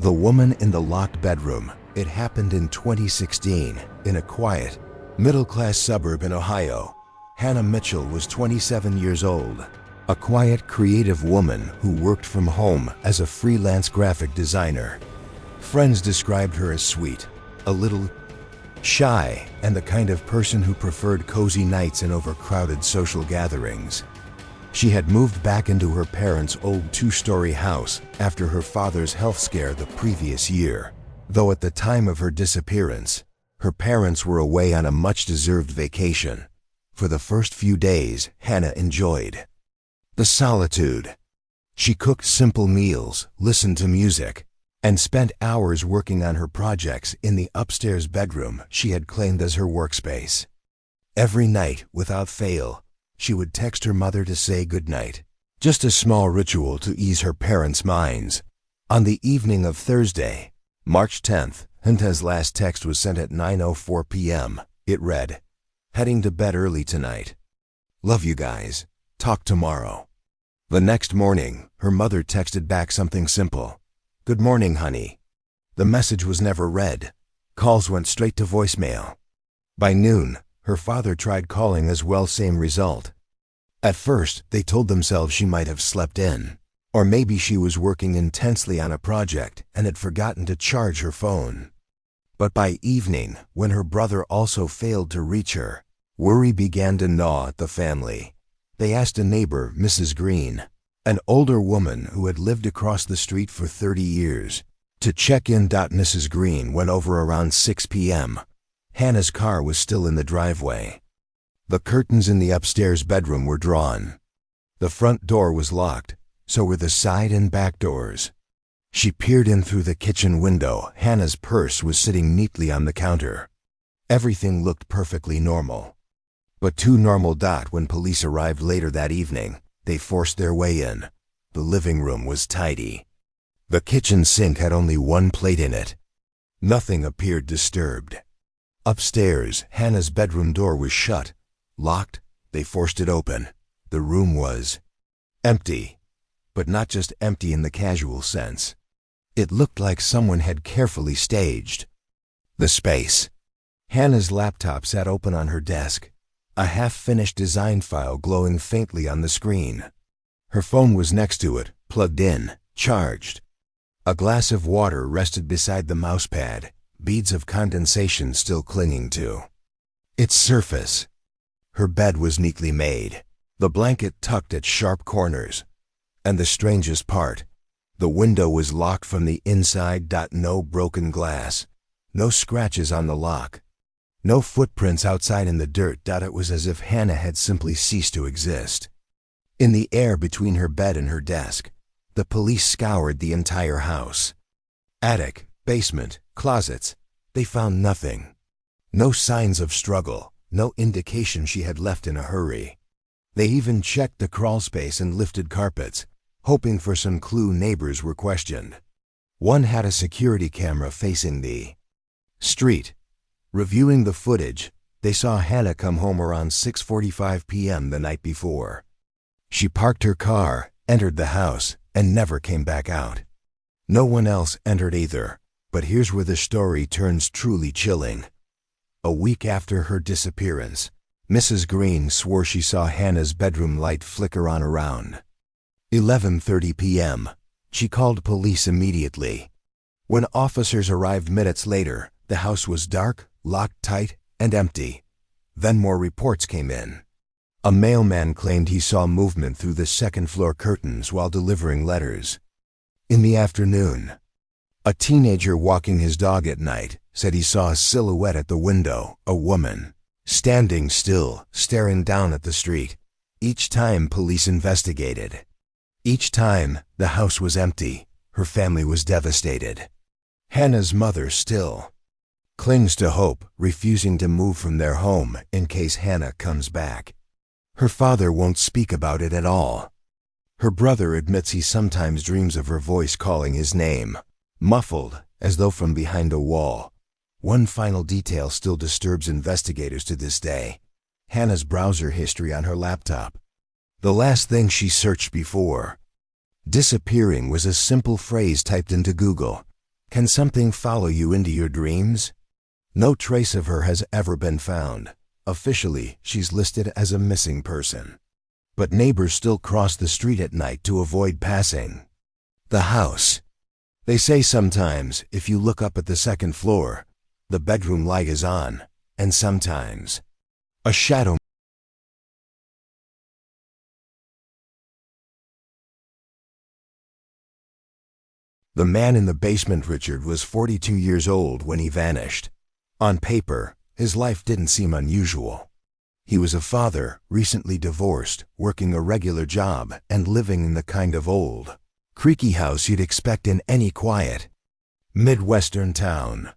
The woman in the locked bedroom. It happened in 2016 in a quiet, middle-class suburb in Ohio. Hannah Mitchell was 27 years old, a quiet, creative woman who worked from home as a freelance graphic designer. Friends described her as sweet, a little shy, and the kind of person who preferred cozy nights and overcrowded social gatherings. She had moved back into her parents' old two-story house after her father's health scare the previous year, though at the time of her disappearance, her parents were away on a much-deserved vacation. For the first few days, Hannah enjoyed the solitude. She cooked simple meals, listened to music, and spent hours working on her projects in the upstairs bedroom she had claimed as her workspace. Every night, without fail, she would text her mother to say goodnight, just a small ritual to ease her parents' minds. On the evening of Thursday, March 10th, Hannah's last text was sent at 9:04 p.m. It read, "Heading to bed early tonight. Love you guys. Talk tomorrow." The next morning, her mother texted back something simple. "Good morning, honey." The message was never read. Calls went straight to voicemail. By noon, her father tried calling as well, same result. At first, they told themselves she might have slept in, or maybe she was working intensely on a project and had forgotten to charge her phone. But by evening, when her brother also failed to reach her, worry began to gnaw at the family. They asked a neighbor, Mrs. Green, an older woman who had lived across the street for 30 years, to check in. Mrs. Green went over around 6 p.m. Hannah's car was still in the driveway. The curtains in the upstairs bedroom were drawn. The front door was locked, so were the side and back doors. She peered in through the kitchen window. Hannah's purse was sitting neatly on the counter. Everything looked perfectly normal. But too normal. When police arrived later that evening, they forced their way in. The living room was tidy. The kitchen sink had only one plate in it. Nothing appeared disturbed. Upstairs, Hannah's bedroom door was shut, locked. They forced it open. The room was empty, but not just empty in the casual sense. It looked like someone had carefully staged the space. Hannah's laptop sat open on her desk, a half-finished design file glowing faintly on the screen. Her phone was next to it, plugged in, charged. A glass of water rested beside the mousepad, beads of condensation still clinging to its surface. Her bed was neatly made, the blanket tucked at sharp corners. And the strangest part, the window was locked from the inside. No broken glass, no scratches on the lock, no footprints outside in the dirt. It was as if Hannah had simply ceased to exist. In the air between her bed and her desk, the police scoured the entire house. Attic, basement, closets, they found nothing. No signs of struggle, no indication she had left in a hurry. They even checked the crawlspace and lifted carpets, hoping for some clue. Neighbors were questioned. One had a security camera facing the street. Reviewing the footage, they saw Hannah come home around 6:45 p.m. the night before. She parked her car, entered the house, and never came back out. No one else entered either. But here's where the story turns truly chilling. A week after her disappearance, Mrs. Green swore she saw Hannah's bedroom light flicker on around 11:30 p.m. She called police immediately. When officers arrived minutes later, the house was dark, locked tight, and empty. Then more reports came in. A mailman claimed he saw movement through the second-floor curtains while delivering letters. In the afternoon, a teenager walking his dog at night said he saw a silhouette at the window, a woman, standing still, staring down at the street. Each time police investigated. Each time, the house was empty. Her family was devastated. Hannah's mother still clings to hope, refusing to move from their home in case Hannah comes back. Her father won't speak about it at all. Her brother admits he sometimes dreams of her voice calling his name, muffled, as though from behind a wall. One final detail still disturbs investigators to this day: Hannah's browser history on her laptop. The last thing she searched before disappearing was a simple phrase typed into Google: Can something follow you into your dreams? No trace of her has ever been found. Officially, she's listed as a missing person. But neighbors still cross the street at night to avoid passing. The house. They say sometimes, if you look up at the second floor, the bedroom light is on, and sometimes a shadow. The man in the basement, Richard, was 42 years old when he vanished. On paper, his life didn't seem unusual. He was a father, recently divorced, working a regular job, and living in the kind of old, creaky house you'd expect in any quiet, Midwestern town.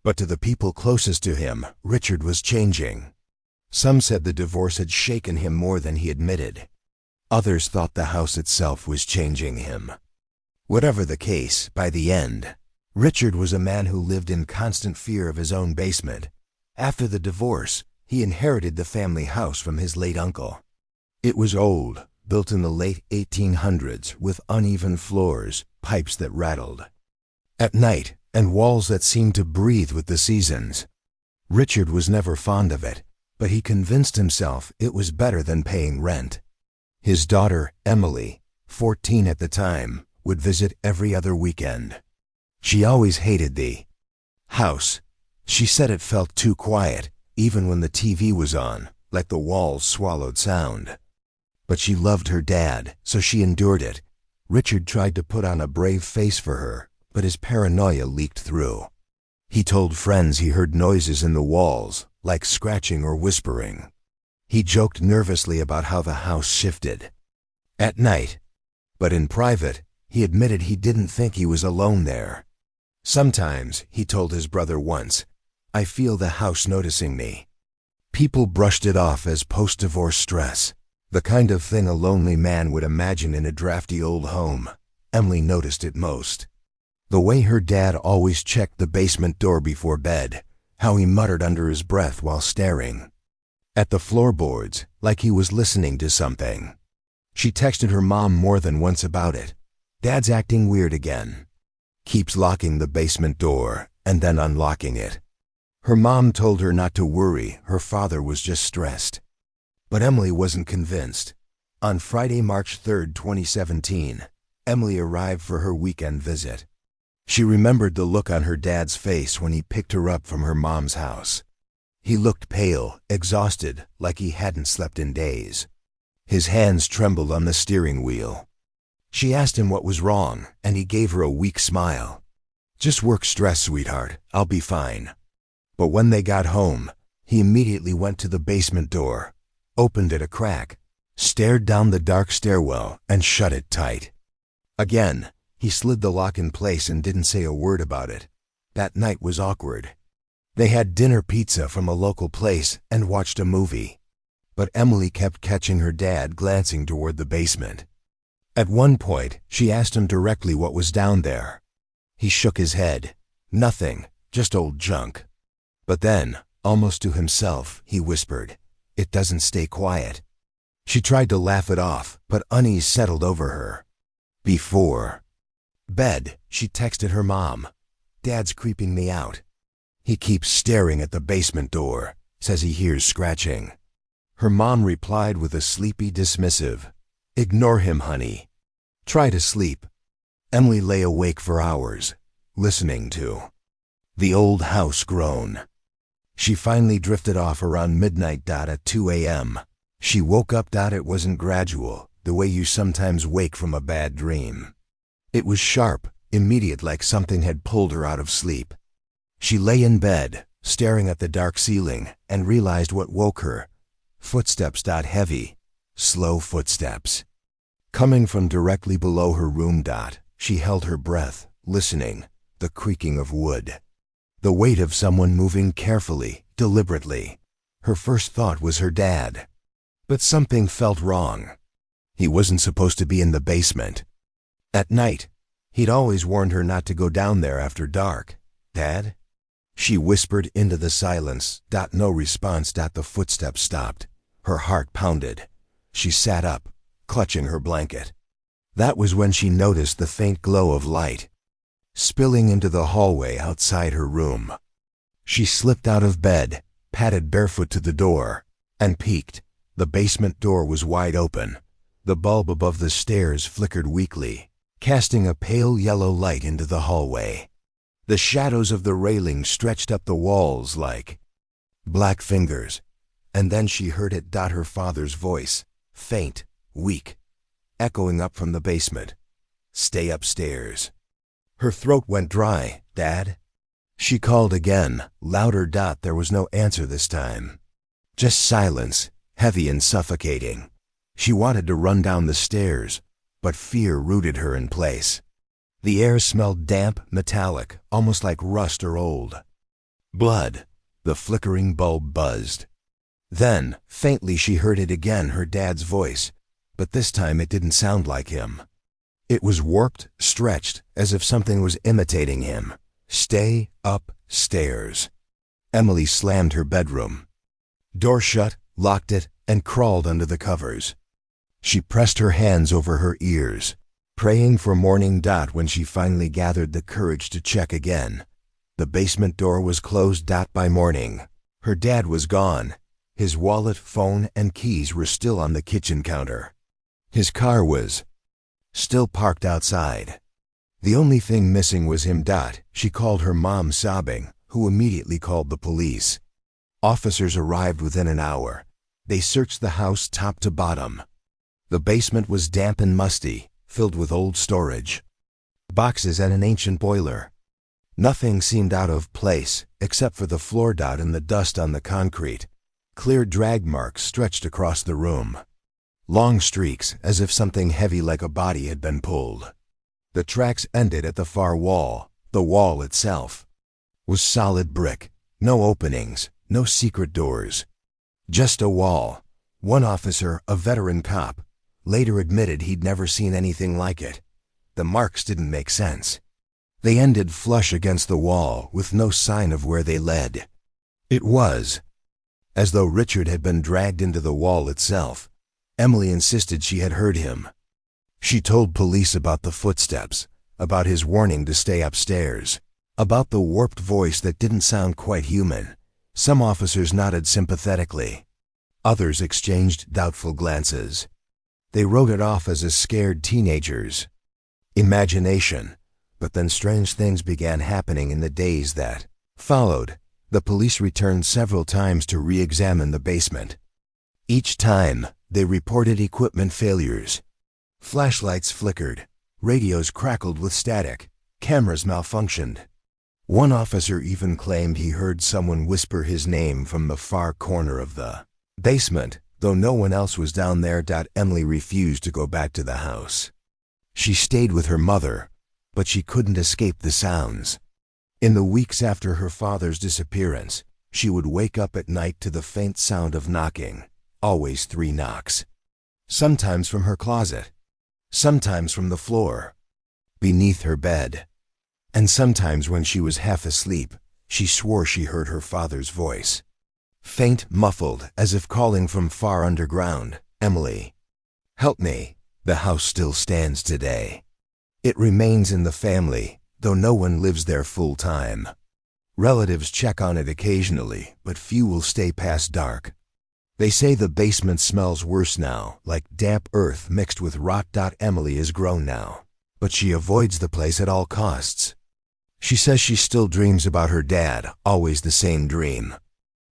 But to the people closest to him, Richard was changing. Some said the divorce had shaken him more than he admitted. Others thought the house itself was changing him. Whatever the case, by the end, Richard was a man who lived in constant fear of his own basement. After the divorce, he inherited the family house from his late uncle. It was old, built in the late 1800s, with uneven floors, pipes that rattled at night, and walls that seemed to breathe with the seasons. Richard was never fond of it, but he convinced himself it was better than paying rent. His daughter, Emily, 14 at the time, would visit every other weekend. She always hated the house. She said it felt too quiet, even when the TV was on, like the walls swallowed sound. But she loved her dad, so she endured it. Richard tried to put on a brave face for her, but his paranoia leaked through. He told friends he heard noises in the walls, like scratching or whispering. He joked nervously about how the house shifted at night, but in private, he admitted he didn't think he was alone there. Sometimes, he told his brother once, "I feel the house noticing me." People brushed it off as post-divorce stress, the kind of thing a lonely man would imagine in a drafty old home. Emily noticed it most. The way her dad always checked the basement door before bed, how he muttered under his breath while staring at the floorboards, like he was listening to something. She texted her mom more than once about it. "Dad's acting weird again. Keeps locking the basement door and then unlocking it." Her mom told her not to worry, her father was just stressed. But Emily wasn't convinced. On Friday, March 3, 2017, Emily arrived for her weekend visit. She remembered the look on her dad's face when he picked her up from her mom's house. He looked pale, exhausted, like he hadn't slept in days. His hands trembled on the steering wheel. She asked him what was wrong, and he gave her a weak smile. "Just work stress, sweetheart. I'll be fine." But when they got home, he immediately went to the basement door, opened it a crack, stared down the dark stairwell, and shut it tight. Again, he slid the lock in place and didn't say a word about it. That night was awkward. They had dinner pizza from a local place and watched a movie. But Emily kept catching her dad glancing toward the basement. At one point, she asked him directly what was down there. He shook his head. "Nothing, just old junk." But then, almost to himself, he whispered, "It doesn't stay quiet." She tried to laugh it off, but unease settled over her. Before bed, she texted her mom, "Dad's creeping me out. He keeps staring at the basement door, says he hears scratching." Her mom replied with a sleepy dismissive, "Ignore him, honey. Try to sleep." Emily lay awake for hours, listening to the old house groan. She finally drifted off around midnight. At 2 a.m., she woke up. It wasn't gradual, the way you sometimes wake from a bad dream. It was sharp, immediate, like something had pulled her out of sleep. She lay in bed, staring at the dark ceiling, and realized what woke her. Footsteps. Heavy, slow footsteps. Coming from directly below her room. She held her breath, listening, the creaking of wood. The weight of someone moving carefully, deliberately. Her first thought was her dad. But something felt wrong. He wasn't supposed to be in the basement. At night, he'd always warned her not to go down there after dark. "Dad?" She whispered into the silence. No response. The footsteps stopped. Her heart pounded. She sat up, clutching her blanket. That was when she noticed the faint glow of light. spilling into the hallway outside her room. She slipped out of bed, padded barefoot to the door, and peeked. The basement door was wide open. The bulb above the stairs flickered weakly, casting a pale yellow light into the hallway. The shadows of the railing stretched up the walls like black fingers, and then she heard it. Her father's voice, faint, weak, echoing up from the basement. "Stay upstairs." Her throat went dry. "Dad?" She called again, louder. There was no answer this time. Just silence, heavy and suffocating. She wanted to run down the stairs, but fear rooted her in place. The air smelled damp, metallic, almost like rust or old blood. The flickering bulb buzzed. Then, faintly, she heard it again, her dad's voice, but this time it didn't sound like him. It was warped, stretched, as if something was imitating him. "Stay upstairs." Emily slammed her bedroom door shut, locked it, and crawled under the covers. She pressed her hands over her ears, praying for morning. When she finally gathered the courage to check again, the basement door was closed. By morning, her dad was gone. His wallet, phone, and keys were still on the kitchen counter. His car was still parked outside. The only thing missing was him. She called her mom, sobbing, who immediately called the police. Officers arrived within an hour. They searched the house top to bottom. The basement was damp and musty, filled with old storage boxes and an ancient boiler. Nothing seemed out of place except for the floor and the dust on the concrete. Clear drag marks stretched across the room. Long streaks, as if something heavy like a body had been pulled. The tracks ended at the far wall. The wall itself was solid brick. No openings, no secret doors. Just a wall. One officer, a veteran cop, later admitted he'd never seen anything like it. The marks didn't make sense. They ended flush against the wall, with no sign of where they led. It was as though Richard had been dragged into the wall itself. Emily insisted she had heard him. She told police about the footsteps, about his warning to stay upstairs, about the warped voice that didn't sound quite human. Some officers nodded sympathetically. Others exchanged doubtful glances. They wrote it off as scared teenagers' imagination. But then strange things began happening in the days that followed. The police returned several times to re-examine the basement. Each time, they reported equipment failures. Flashlights flickered, radios crackled with static, cameras malfunctioned. One officer even claimed he heard someone whisper his name from the far corner of the basement, though no one else was down there. Emily refused to go back to the house. She stayed with her mother, but she couldn't escape the sounds. In the weeks after her father's disappearance, she would wake up at night to the faint sound of knocking, always 3 knocks. Sometimes from her closet, sometimes from the floor, beneath her bed. And sometimes when she was half asleep, she swore she heard her father's voice. Faint, muffled, as if calling from far underground. "Emily, help me." The house still stands today. It remains in the family, though no one lives there full time. Relatives check on it occasionally, but few will stay past dark. They say the basement smells worse now, like damp earth mixed with rot. Emily is grown now, but she avoids the place at all costs. She says she still dreams about her dad, always the same dream.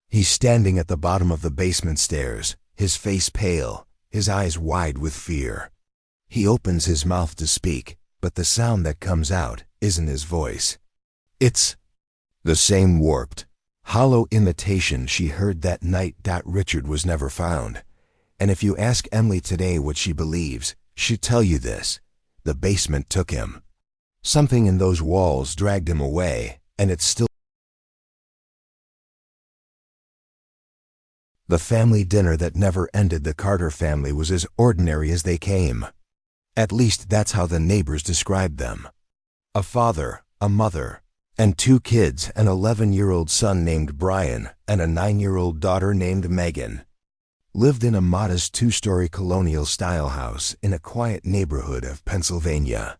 He's standing at the bottom of the basement stairs, his face pale, his eyes wide with fear. He opens his mouth to speak, but the sound that comes out isn't his voice. It's the same warped, hollow imitation she heard that night. Richard was never found, and if you ask Emily today what she believes, she'd tell you this: the basement took him. Something in those walls dragged him away, and it's still. The family dinner that never ended. The Carter family was as ordinary as they came. At least that's how the neighbors described them. A father, a mother, and 2 kids, an 11-year-old son named Brian and a 9-year-old daughter named Megan, lived in a modest 2-story colonial-style house in a quiet neighborhood of Pennsylvania.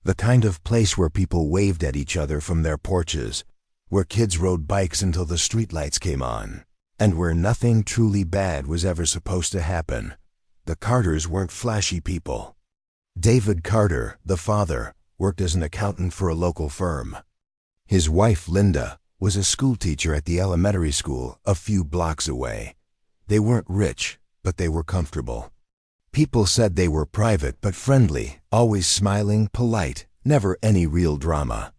The kind of place where people waved at each other from their porches, where kids rode bikes until the streetlights came on, and where nothing truly bad was ever supposed to happen. The Carters weren't flashy people. David Carter, the father, worked as an accountant for a local firm. His wife, Linda, was a schoolteacher at the elementary school a few blocks away. They weren't rich, but they were comfortable. People said they were private but friendly, always smiling, polite, never any real drama.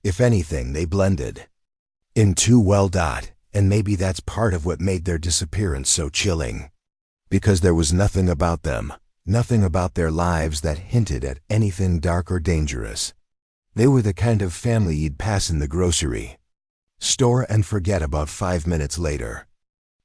If anything, they blended in too well. And maybe that's part of what made their disappearance so chilling. Because there was nothing about them, nothing about their lives that hinted at anything dark or dangerous. They were the kind of family you'd pass in the grocery store and forget about 5 minutes later.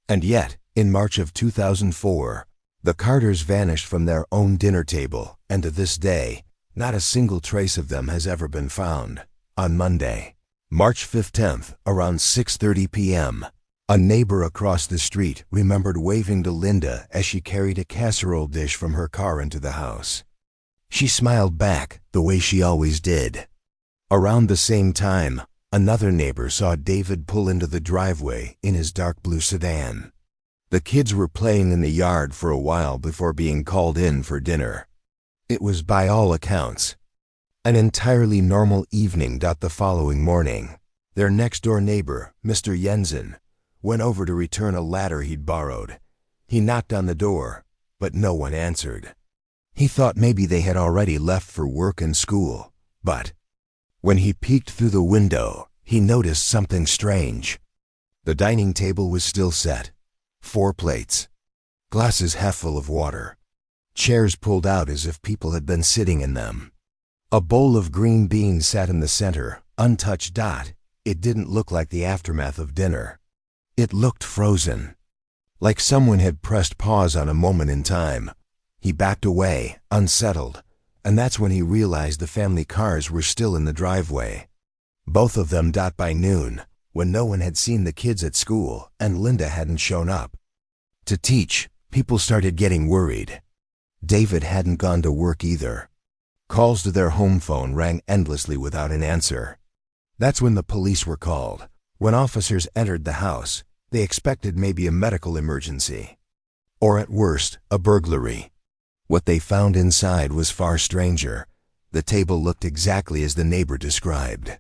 And yet, in March of 2004, the Carters vanished from their own dinner table, and to this day, not a single trace of them has ever been found. On Monday, March 15th, around 6:30 p.m., a neighbor across the street remembered waving to Linda as she carried a casserole dish from her car into the house. She smiled back the way she always did. Around the same time, another neighbor saw David pull into the driveway in his dark blue sedan. The kids were playing in the yard for a while before being called in for dinner. It was, by all accounts, an entirely normal evening. The following morning, their next-door neighbor, Mr. Jensen, went over to return a ladder he'd borrowed. He knocked on the door, but no one answered. He thought maybe they had already left for work and school, but when he peeked through the window, he noticed something strange. The dining table was still set. 4 plates, glasses half full of water, chairs pulled out as if people had been sitting in them. A bowl of green beans sat in the center, untouched. It didn't look like the aftermath of dinner. It looked frozen, like someone had pressed pause on a moment in time. He backed away, unsettled, and that's when he realized the family cars were still in the driveway. Both of them. By noon, when no one had seen the kids at school and Linda hadn't shown up to teach, people started getting worried. David hadn't gone to work either. Calls to their home phone rang endlessly without an answer. That's when the police were called. When officers entered the house, they expected maybe a medical emergency, or at worst, a burglary. What they found inside was far stranger. The table looked exactly as the neighbor described.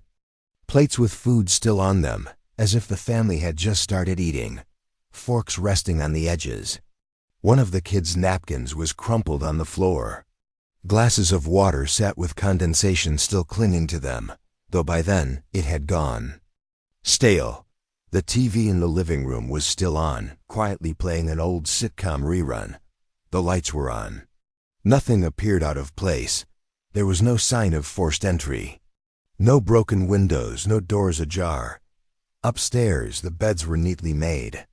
Plates with food still on them, as if the family had just started eating. Forks resting on the edges. One of the kids' napkins was crumpled on the floor. Glasses of water sat with condensation still clinging to them, though by then it had gone stale. The TV in the living room was still on, quietly playing an old sitcom rerun. The lights were on. Nothing appeared out of place. There was no sign of forced entry. No broken windows, no doors ajar. Upstairs, the beds were neatly made.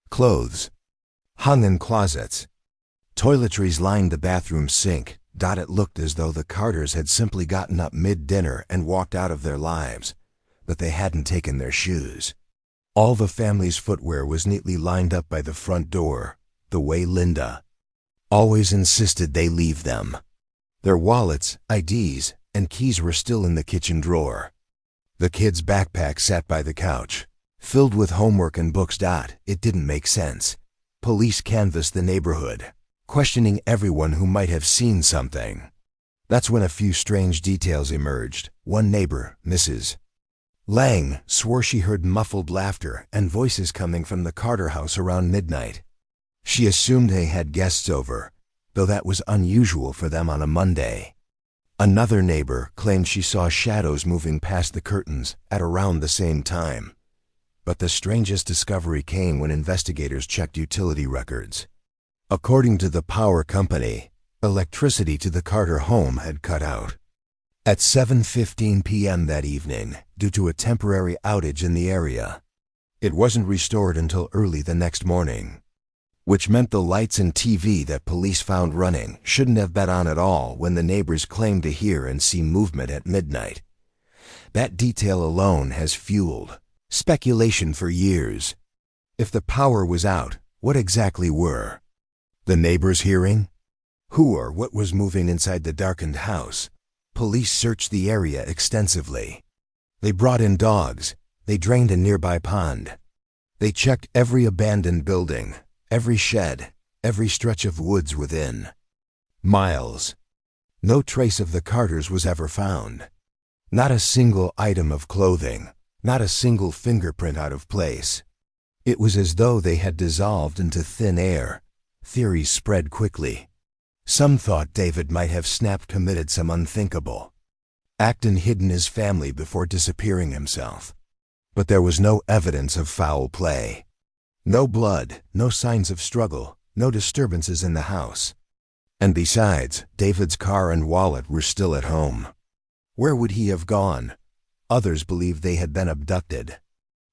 Clothes hung in closets. Toiletries lined the bathroom sink. It looked as though the Carters had simply gotten up mid-dinner and walked out of their lives, but they hadn't taken their shoes. All the family's footwear was neatly lined up by the front door, the way Linda always insisted they leave them. Their wallets, IDs, and keys were still in the kitchen drawer. The kids' backpack sat by the couch, filled with homework and books. It didn't make sense. Police canvassed the neighborhood, questioning everyone who might have seen something. That's when a few strange details emerged. One neighbor, Mrs. Lang, swore she heard muffled laughter and voices coming from the Carter house around midnight. She assumed they had guests over, though that was unusual for them on a Monday. Another neighbor claimed she saw shadows moving past the curtains at around the same time. But the strangest discovery came when investigators checked utility records. According to the power company, electricity to the Carter home had cut out at 7:15 p.m. that evening due to a temporary outage in the area. It wasn't restored until early the next morning, which meant the lights and TV that police found running shouldn't have been on at all when the neighbors claimed to hear and see movement at midnight. That detail alone has fueled speculation for years. If the power was out, what exactly were the neighbors hearing? Who or what was moving inside the darkened house? Police searched the area extensively. They brought in dogs. They drained a nearby pond. They checked every abandoned building, every shed, every stretch of woods within miles. No trace of the Carters was ever found. Not a single item of clothing, not a single fingerprint out of place. It was as though they had dissolved into thin air. Theories spread quickly. Some thought David might have committed some unthinkable act and hidden his family before disappearing himself. But there was no evidence of foul play. No blood, no signs of struggle, no disturbances in the house. And besides, David's car and wallet were still at home. Where would he have gone? Others believed they had been abducted.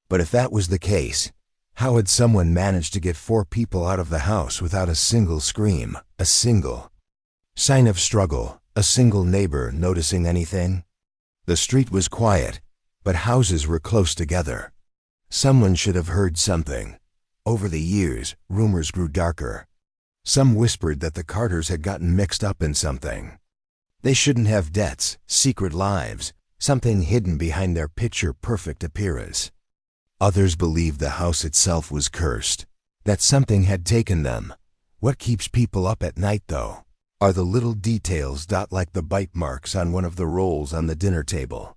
But if that was the case, how had someone managed to get 4 people out of the house without a single scream, a single sign of struggle, a single neighbor noticing anything? The street was quiet, but houses were close together. Someone should have heard something. Over the years, rumors grew darker. Some whispered that the Carters had gotten mixed up in something. They shouldn't have debts, secret lives, something hidden behind their picture-perfect appearance. Others believed the house itself was cursed, that something had taken them. What keeps people up at night, though, are the little details like the bite marks on one of the rolls on the dinner table.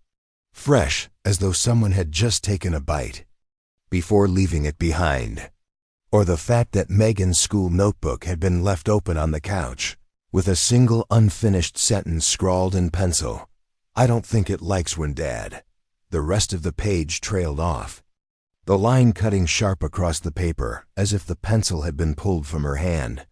Fresh, as though someone had just taken a bite before leaving it behind. Or the fact that Megan's school notebook had been left open on the couch, with a single unfinished sentence scrawled in pencil. "I don't think it likes when Dad." The rest of the page trailed off, the line cutting sharp across the paper, as if the pencil had been pulled from her hand.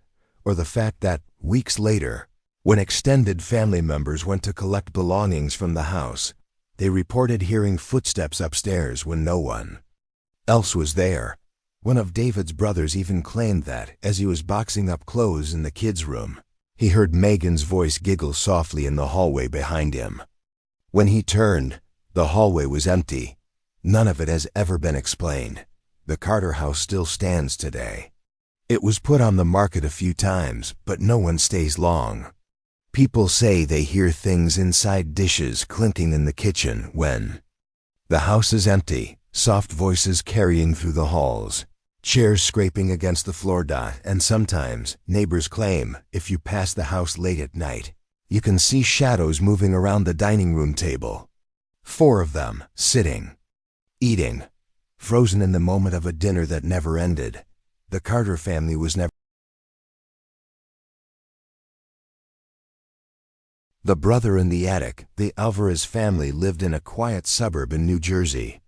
Or the fact that, weeks later, when extended family members went to collect belongings from the house, they reported hearing footsteps upstairs when no one else was there. One of David's brothers even claimed that, as he was boxing up clothes in the kids' room, he heard Megan's voice giggle softly in the hallway behind him. When he turned, the hallway was empty. None of it has ever been explained. The Carter house still stands today. It was put on the market a few times, but no one stays long. People say they hear things inside dishes clinking in the kitchen when the house is empty, soft voices carrying through the halls, chairs scraping against the floor, and sometimes, neighbors claim, if you pass the house late at night, you can see shadows moving around the dining room table. 4 of them, sitting, eating, frozen in the moment of a dinner that never ended. The Carter family was never. The brother in the attic, the Alvarez family, lived in a quiet suburb in New Jersey.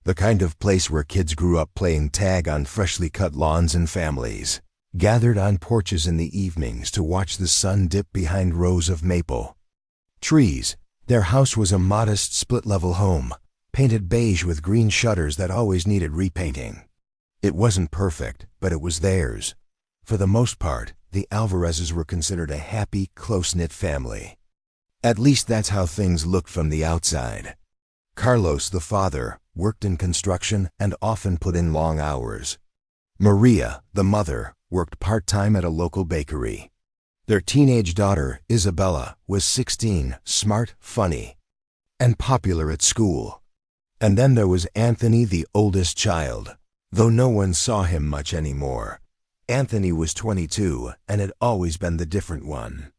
The kind of place where kids grew up playing tag on freshly cut lawns and families gathered on porches in the evenings to watch the sun dip behind rows of maple trees. Their house was a modest split-level home, painted beige with green shutters that always needed repainting. It wasn't perfect, but it was theirs. For the most part, the Alvarezes were considered a happy, close-knit family. At least that's how things looked from the outside. Carlos, the father, worked in construction and often put in long hours. Maria, the mother, worked part-time at a local bakery. Their teenage daughter, Isabella, was 16, smart, funny, and popular at school. And then there was Anthony, the oldest child, though no one saw him much anymore. Anthony was 22 and had always been the different one.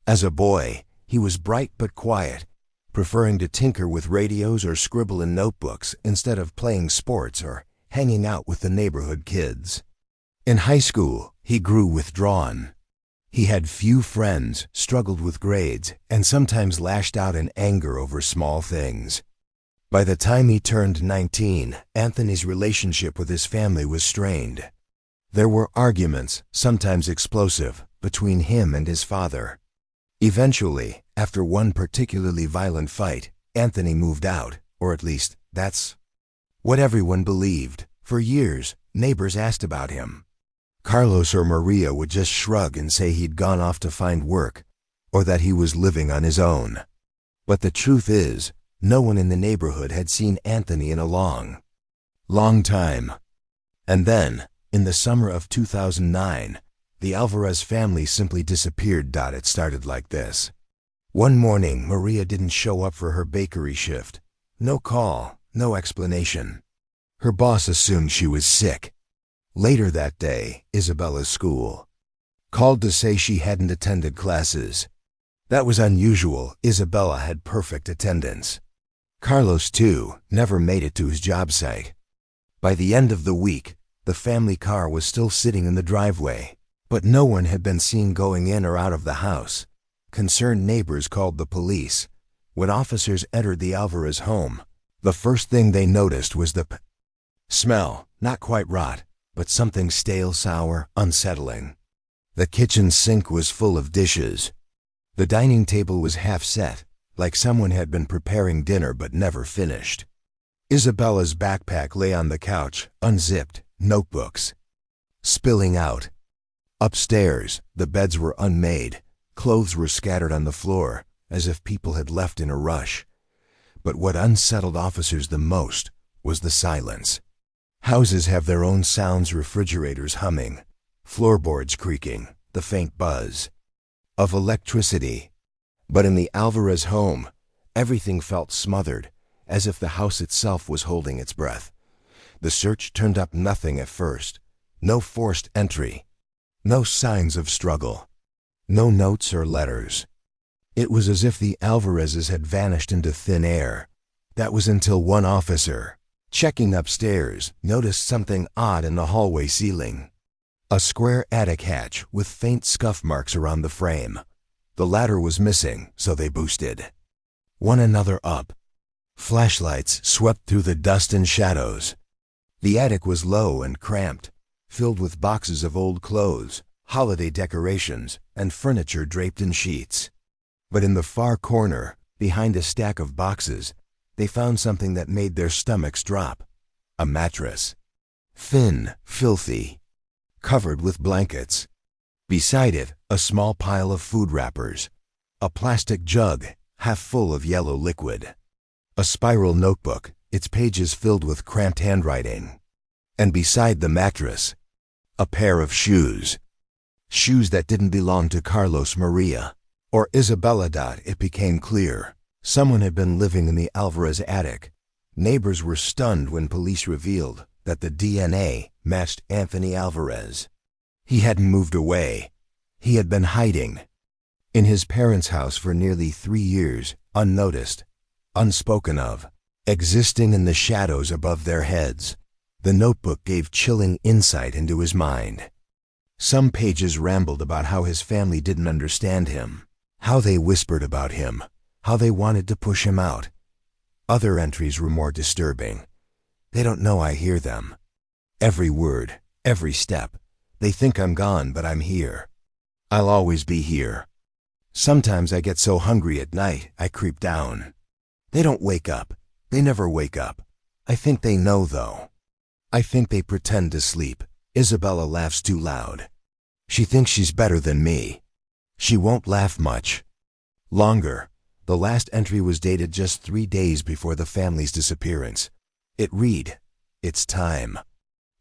As a boy, he was bright but quiet, preferring to tinker with radios or scribble in notebooks instead of playing sports or hanging out with the neighborhood kids. In high school, he grew withdrawn. He had few friends, struggled with grades, and sometimes lashed out in anger over small things. By the time he turned 19, Anthony's relationship with his family was strained. There were arguments, sometimes explosive, between him and his father. Eventually, after one particularly violent fight, Anthony moved out, or at least, that's what everyone believed. For years, neighbors asked about him. Carlos or Maria would just shrug and say he'd gone off to find work, or that he was living on his own. But the truth is, no one in the neighborhood had seen Anthony in a long time. And then, in the summer of 2009, the Alvarez family simply disappeared. It started like this. One morning, Maria didn't show up for her bakery shift. No call, no explanation. Her boss assumed she was sick. Later that day, Isabella's school called to say she hadn't attended classes. That was unusual. Isabella had perfect attendance. Carlos, too, never made it to his job site. By the end of the week, the family car was still sitting in the driveway, but no one had been seen going in or out of the house. Concerned neighbors called the police. When officers entered the Alvarez home, the first thing they noticed was the smell, not quite rot, but something stale, sour, unsettling. The kitchen sink was full of dishes. The dining table was half set, like someone had been preparing dinner but never finished. Isabella's backpack lay on the couch, unzipped, notebooks spilling out. Upstairs, the beds were unmade. Clothes were scattered on the floor, as if people had left in a rush. But what unsettled officers the most was the silence. Houses have their own sounds, refrigerators humming, floorboards creaking, the faint buzz of electricity. But in the Alvarez home, everything felt smothered, as if the house itself was holding its breath. The search turned up nothing at first. No forced entry. No signs of struggle. No notes or letters. It was as if the Alvarezes had vanished into thin air. That was until one officer, checking upstairs, noticed something odd in the hallway ceiling. A square attic hatch with faint scuff marks around the frame. The ladder was missing, so they boosted one another up. Flashlights swept through the dust and shadows. The attic was low and cramped, filled with boxes of old clothes, holiday decorations, and furniture draped in sheets. But in the far corner, behind a stack of boxes, they found something that made their stomachs drop. A mattress. Thin, filthy, covered with blankets. Beside it, a small pile of food wrappers. A plastic jug, half full of yellow liquid. A spiral notebook, its pages filled with cramped handwriting. And beside the mattress, a pair of shoes. Shoes that didn't belong to Carlos, Maria, or Isabella. It became clear someone had been living in the Alvarez attic. Neighbors were stunned when police revealed that the DNA matched Anthony Alvarez. He hadn't moved away. He had been hiding in his parents' house for nearly 3 years, unnoticed, unspoken of, existing in the shadows above their heads. The notebook gave chilling insight into his mind. Some pages rambled about how his family didn't understand him, how they whispered about him, how they wanted to push him out. Other entries were more disturbing. They don't know I hear them. Every word, every step. They think I'm gone, but I'm here. I'll always be here. Sometimes I get so hungry at night, I creep down. They don't wake up. They never wake up. I think they know, though. I think they pretend to sleep. Isabella laughs too loud. She thinks she's better than me. She won't laugh much longer. The last entry was dated just 3 days before the family's disappearance. It read, "It's time."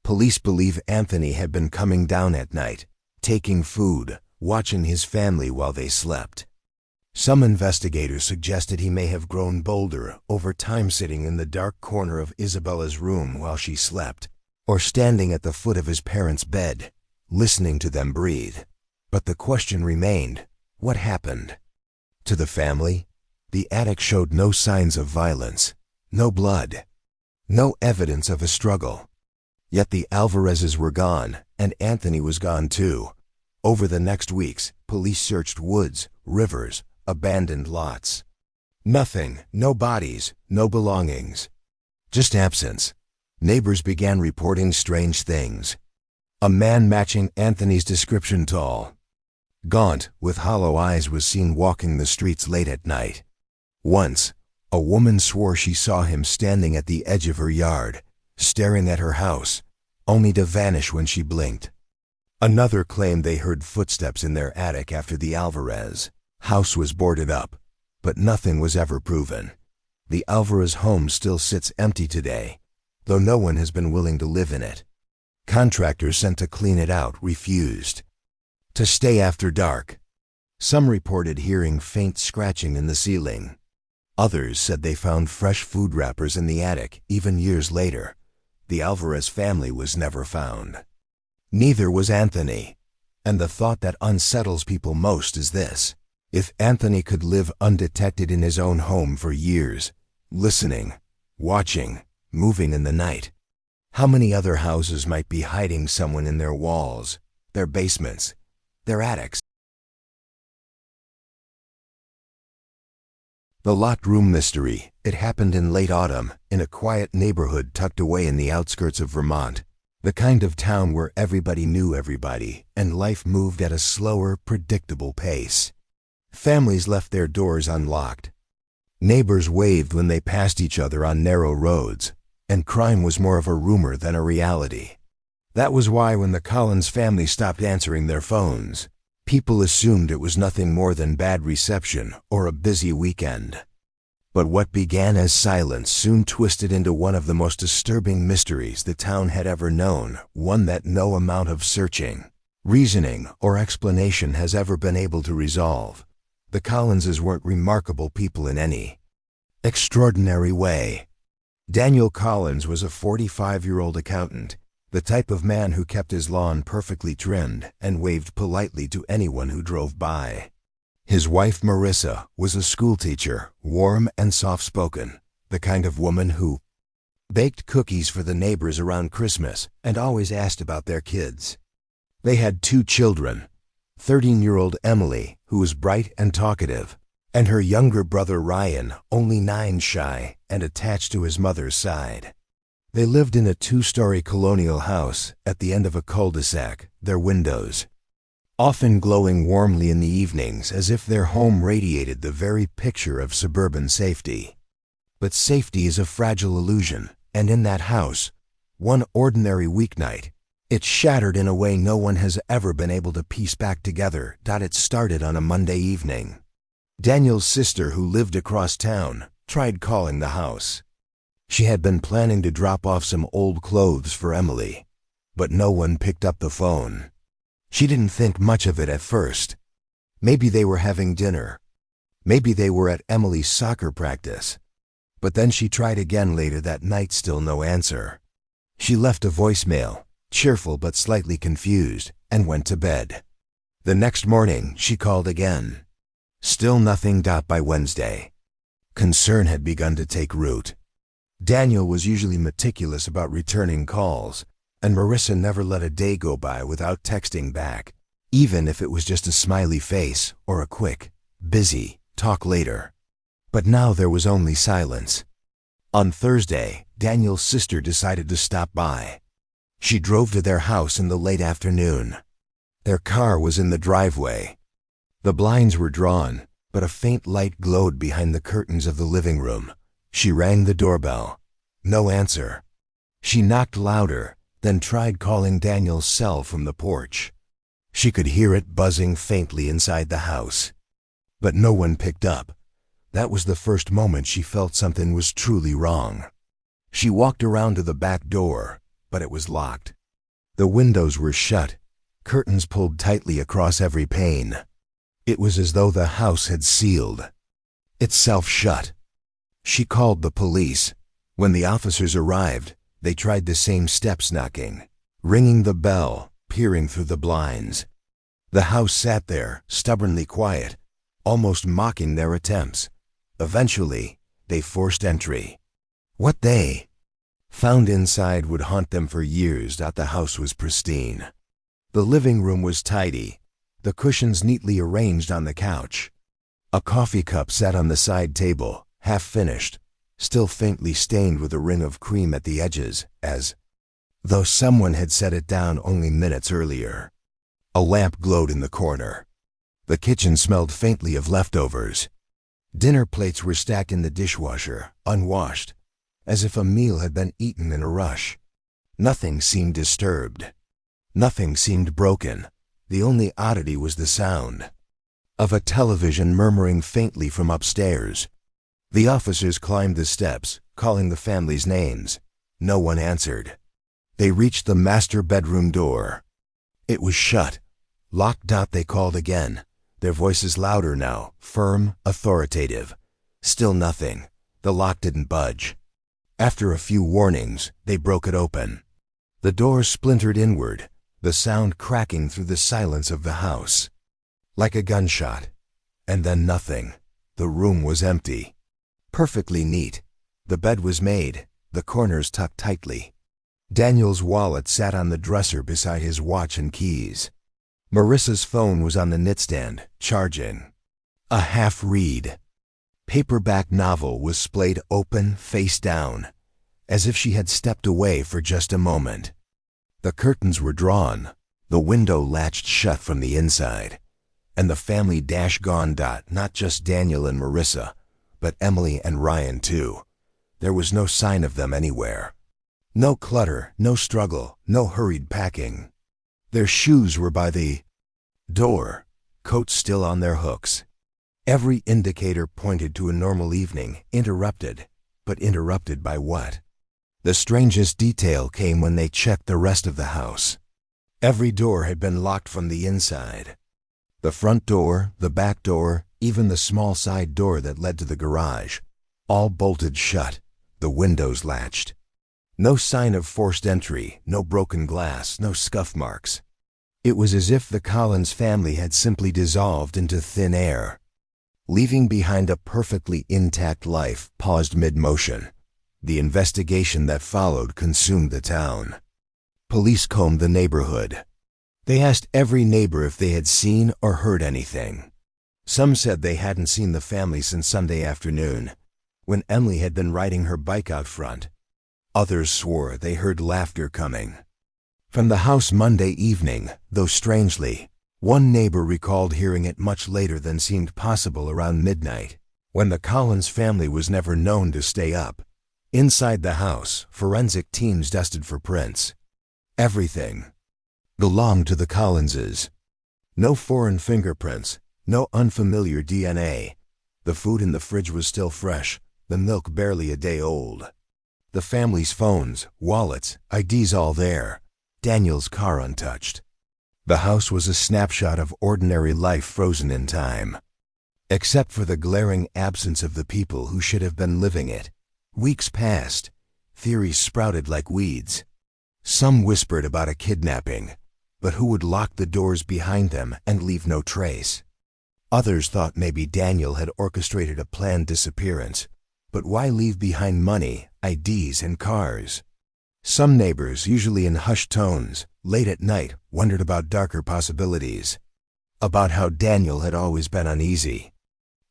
Police believe Anthony had been coming down at night, taking food, watching his family while they slept. Some investigators suggested he may have grown bolder over time, sitting in the dark corner of Isabella's room while she slept, or standing at the foot of his parents' bed, listening to them breathe. But the question remained, what happened to the family? The attic showed no signs of violence, no blood, no evidence of a struggle. Yet the Alvarezes were gone, and Anthony was gone too. Over the next weeks, police searched woods, rivers, abandoned lots. Nothing, no bodies, no belongings. Just absence. Neighbors began reporting strange things. A man matching Anthony's description, tall, gaunt, with hollow eyes, was seen walking the streets late at night. Once, a woman swore she saw him standing at the edge of her yard, staring at her house, only to vanish when she blinked. Another claimed they heard footsteps in their attic after the Alvarez house was boarded up, but nothing was ever proven. The Alvarez home still sits empty today, though no one has been willing to live in it. Contractors sent to clean it out refused to stay after dark. Some reported hearing faint scratching in the ceiling. Others said they found fresh food wrappers in the attic, even years later. The Alvarez family was never found. Neither was Anthony. And the thought that unsettles people most is this: if Anthony could live undetected in his own home for years, listening, watching, moving in the night, how many other houses might be hiding someone in their walls, their basements, their attics? The locked room mystery. It happened in late autumn, in a quiet neighborhood tucked away in the outskirts of Vermont. The kind of town where everybody knew everybody, and life moved at a slower, predictable pace. Families left their doors unlocked. Neighbors waved when they passed each other on narrow roads, and crime was more of a rumor than a reality. That was why when the Collins family stopped answering their phones, people assumed it was nothing more than bad reception or a busy weekend. But what began as silence soon twisted into one of the most disturbing mysteries the town had ever known, one that no amount of searching, reasoning, or explanation has ever been able to resolve. The Collinses weren't remarkable people in any extraordinary way. Daniel Collins was a 45-year-old accountant, the type of man who kept his lawn perfectly trimmed and waved politely to anyone who drove by. His wife Marissa was a schoolteacher, warm and soft-spoken, the kind of woman who baked cookies for the neighbors around Christmas and always asked about their kids. They had 2 children, 13-year-old Emily, who was bright and talkative, and her younger brother Ryan, only 9 shy and attached to his mother's side. They lived in a 2-story colonial house at the end of a cul-de-sac, their windows often glowing warmly in the evenings as if their home radiated the very picture of suburban safety. But safety is a fragile illusion, and in that house, one ordinary weeknight, it shattered in a way no one has ever been able to piece back together. It started on a Monday evening. Daniel's sister, who lived across town, tried calling the house. She had been planning to drop off some old clothes for Emily, but no one picked up the phone. She didn't think much of it at first. Maybe they were having dinner. Maybe they were at Emily's soccer practice. But then she tried again later that night, still no answer. She left a voicemail, cheerful but slightly confused, and went to bed. The next morning, she called again. Still nothing. By Wednesday, concern had begun to take root. Daniel was usually meticulous about returning calls, and Marissa never let a day go by without texting back, even if it was just a smiley face or a quick, busy, talk later. But now there was only silence. On Thursday, Daniel's sister decided to stop by. She drove to their house in the late afternoon. Their car was in the driveway. The blinds were drawn, but a faint light glowed behind the curtains of the living room. She rang the doorbell. No answer. She knocked louder, then tried calling Daniel's cell from the porch. She could hear it buzzing faintly inside the house. But no one picked up. That was the first moment she felt something was truly wrong. She walked around to the back door, but it was locked. The windows were shut, curtains pulled tightly across every pane. It was as though the house had sealed itself shut. She called the police. When the officers arrived, they tried the same steps knocking, ringing the bell, peering through the blinds. The house sat there, stubbornly quiet, almost mocking their attempts. Eventually, they forced entry. What they found inside would haunt them for years. The house was pristine. The living room was tidy, the cushions neatly arranged on the couch. A coffee cup sat on the side table, half finished, still faintly stained with a ring of cream at the edges, as though someone had set it down only minutes earlier. A lamp glowed in the corner. The kitchen smelled faintly of leftovers. Dinner plates were stacked in the dishwasher, unwashed, as if a meal had been eaten in a rush. Nothing seemed disturbed. Nothing seemed broken. The only oddity was the sound of a television murmuring faintly from upstairs. The officers climbed the steps, calling the family's names. No one answered. They reached the master bedroom door. It was shut, locked. They called again, their voices louder now, firm, authoritative. Still nothing. The lock didn't budge. After a few warnings, they broke it open. The door splintered inward, the sound cracking through the silence of the house. Like a gunshot. And then nothing. The room was empty. Perfectly neat. The bed was made, the corners tucked tightly. Daniel's wallet sat on the dresser beside his watch and keys. Marissa's phone was on the nightstand, charging. A half-read, paperback novel was splayed open, face down, as if she had stepped away for just a moment. The curtains were drawn, the window latched shut from the inside, and the family dash gone. Not just Daniel and Marissa, but Emily and Ryan too. There was no sign of them anywhere. No clutter, no struggle, no hurried packing. Their shoes were by the door, coats still on their hooks. Every indicator pointed to a normal evening, interrupted. But interrupted by what? The strangest detail came when they checked the rest of the house. Every door had been locked from the inside. The front door, the back door, even the small side door that led to the garage. All bolted shut, the windows latched. No sign of forced entry, no broken glass, no scuff marks. It was as if the Collins family had simply dissolved into thin air, leaving behind a perfectly intact life paused mid-motion. The investigation that followed consumed the town. Police combed the neighborhood. They asked every neighbor if they had seen or heard anything. Some said they hadn't seen the family since Sunday afternoon, when Emily had been riding her bike out front. Others swore they heard laughter coming from the house Monday evening, though strangely, one neighbor recalled hearing it much later than seemed possible, around midnight, when the Collins family was never known to stay up. Inside the house, forensic teams dusted for prints. Everything belonged to the Collinses. No foreign fingerprints, no unfamiliar DNA. The food in the fridge was still fresh, the milk barely a day old. The family's phones, wallets, IDs all there. Daniel's car untouched. The house was a snapshot of ordinary life frozen in time. Except for the glaring absence of the people who should have been living it. Weeks passed. Theories sprouted like weeds. Some whispered about a kidnapping, but who would lock the doors behind them and leave no trace? Others thought maybe Daniel had orchestrated a planned disappearance. But why leave behind money, IDs, and cars? Some neighbors, usually in hushed tones, late at night, wondered about darker possibilities. About how Daniel had always been uneasy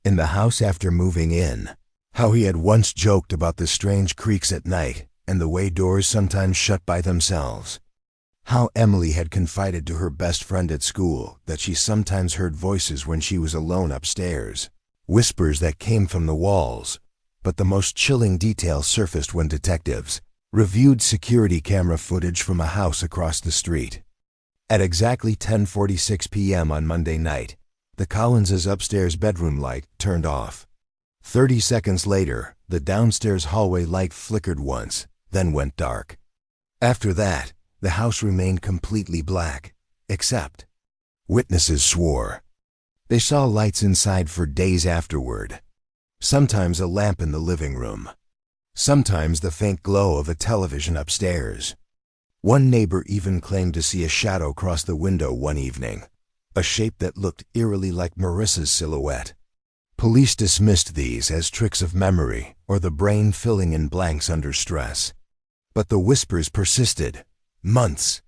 in the house after moving in. How he had once joked about the strange creaks at night and the way doors sometimes shut by themselves. How Emily had confided to her best friend at school that she sometimes heard voices when she was alone upstairs. Whispers that came from the walls. But the most chilling detail surfaced when detectives reviewed security camera footage from a house across the street. At exactly 10:46 p.m. on Monday night, the Collins' upstairs bedroom light turned off. 30 seconds later, the downstairs hallway light flickered once, then went dark. After that, the house remained completely black, except witnesses swore they saw lights inside for days afterward. Sometimes a lamp in the living room. Sometimes the faint glow of a television upstairs. One neighbor even claimed to see a shadow cross the window one evening, a shape that looked eerily like Marissa's silhouette. Police dismissed these as tricks of memory or the brain filling in blanks under stress. But the whispers persisted. Months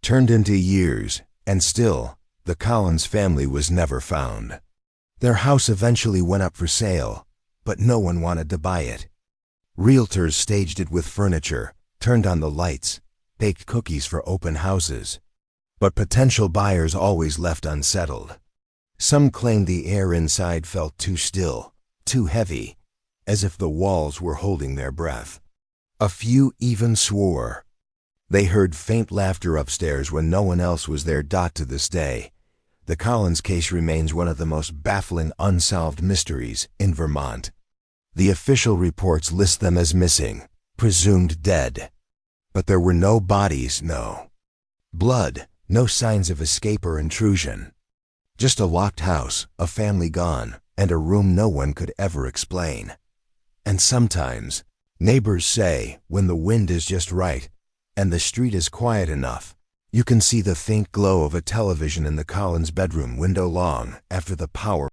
turned into years, and still, the Collins family was never found. Their house eventually went up for sale, but no one wanted to buy it. Realtors staged it with furniture, turned on the lights, baked cookies for open houses. But potential buyers always left unsettled. Some claimed the air inside felt too still, too heavy, as if the walls were holding their breath. A few even swore they heard faint laughter upstairs when no one else was there. To this day, the Collins case remains one of the most baffling unsolved mysteries in Vermont. The official reports list them as missing, presumed dead. But there were no bodies, no blood, no signs of escape or intrusion. Just a locked house, a family gone, and a room no one could ever explain. And sometimes, neighbors say, when the wind is just right and the street is quiet enough, you can see the faint glow of a television in the Collins bedroom window long after the power